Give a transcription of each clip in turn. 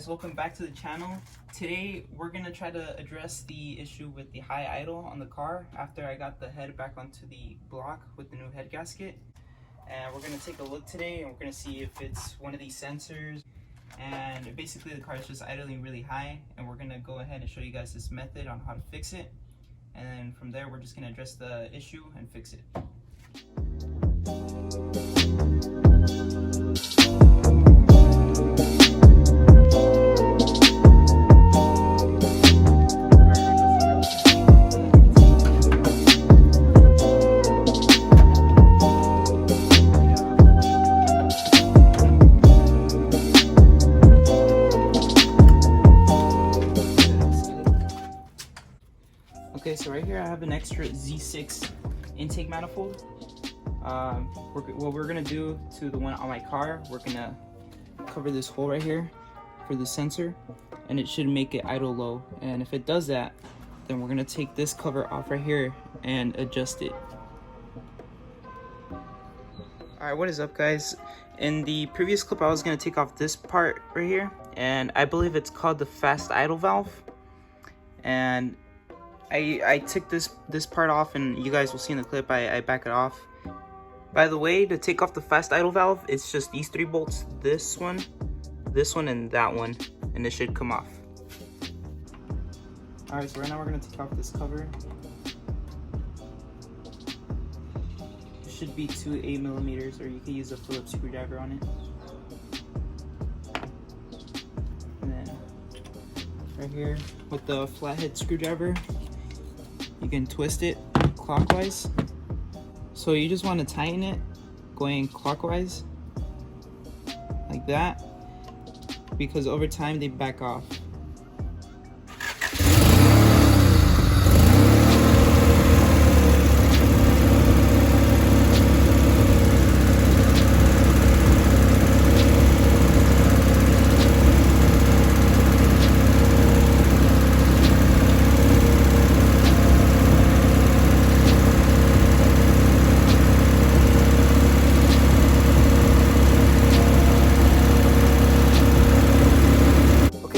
welcome back to the channel. Today we're gonna try to address the issue with the high idle on the car after I got the head back onto the block with the new head gasket. And we're gonna take a look today and we're gonna see if it's one of these sensors. And basically the car is just idling really high, and we're gonna go ahead and show you guys this method on how to fix it. And then from there we're just gonna address the issue and fix it. Okay, so right here I have an extra Z6 intake manifold. What we're gonna do to the one on my car, we're gonna cover this hole right here for the sensor, and it should make it idle low. And if it does that, then we're gonna take this cover off right here and adjust it. Alright, what is up guys? In the previous clip I was gonna take off this part right here, and I believe it's called the fast idle valve. And I took this part off, and you guys will see in the clip I back it off. By the way, to take off the fast idle valve, it's just these three bolts, this one, and that one, and it should come off. Alright, so right now we're going to take off this cover. It should be 2 8mm, or you can use a Phillips screwdriver on it. And then right here with the flathead screwdriver, you can twist it clockwise. So you just want to tighten it going clockwise like that, because over time they back off.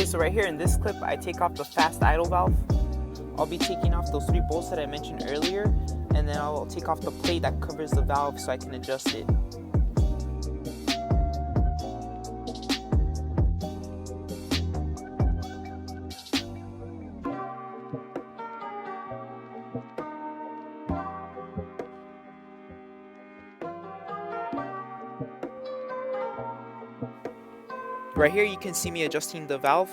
So right here in this clip, I take off the fast idle valve. I'll be taking off those 3 bolts that I mentioned earlier, and then I'll take off the plate that covers the valve so I can adjust it. Right here you can see me adjusting the valve.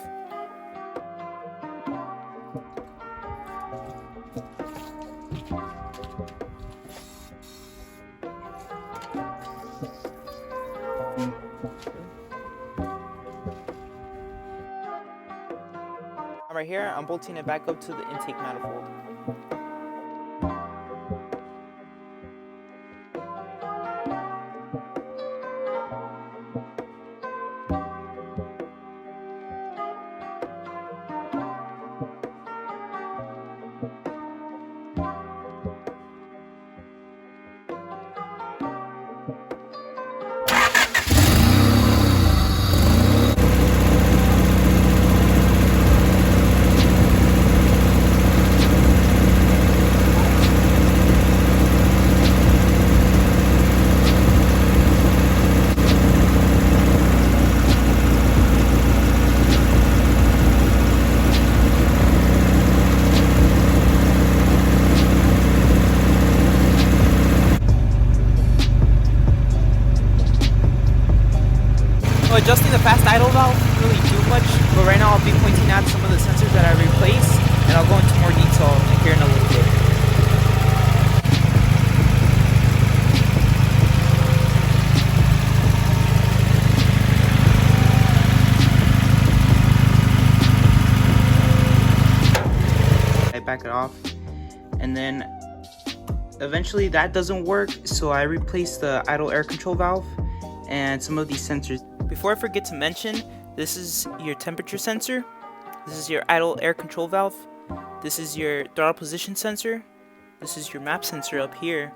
Right here, I'm bolting it back up to the intake manifold. Adjusting the fast idle valve didn't really do much, but right now I'll be pointing out some of the sensors that I replaced, and I'll go into more detail here in a little bit. I back it off, and then eventually that doesn't work, so I replaced the idle air control valve and some of these sensors. Before I forget to mention, this is your temperature sensor, this is your idle air control valve, this is your throttle position sensor, this is your map sensor up here,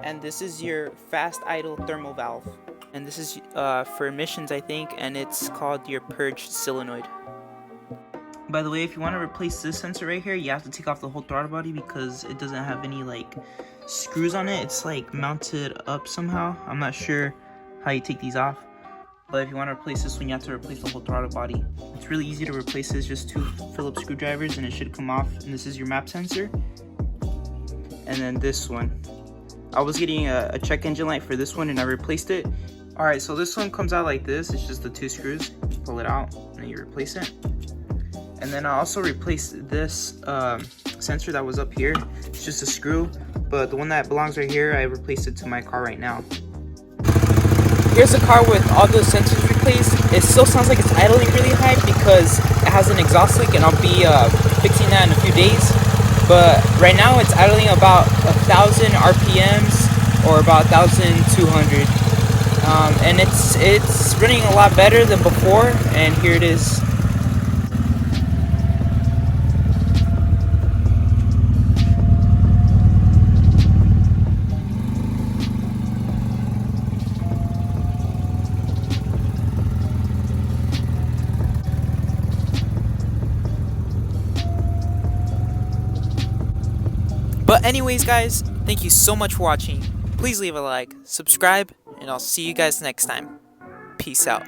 and this is your fast idle thermal valve. and this is for emissions, I think, and it's called your purge solenoid. By the way, if you want to replace this sensor right here, you have to take off the whole throttle body because it doesn't have any like screws on it. It's like mounted up somehow. I'm not sure how you take these off, but if you want to replace this one, you have to replace the whole throttle body. It's really easy to replace this, just 2 Phillips screwdrivers and it should come off. And this is your map sensor. And then this one, I was getting a check engine light for this one and I replaced it. Alright, so this one comes out like this. It's just the 2 screws. You pull it out and then you replace it. And then I also replaced this sensor that was up here. It's just a screw, but the one that belongs right here, I replaced it to my car right now. Here's a car with all those sensors replaced. It still sounds like it's idling really high because it has an exhaust leak, and I'll be fixing that in a few days. But right now it's idling about 1,000 RPMs or about 1,200, and it's running a lot better than before. And here it is. But anyways, guys, thank you so much for watching. Please leave a like, subscribe, and I'll see you guys next time. Peace out.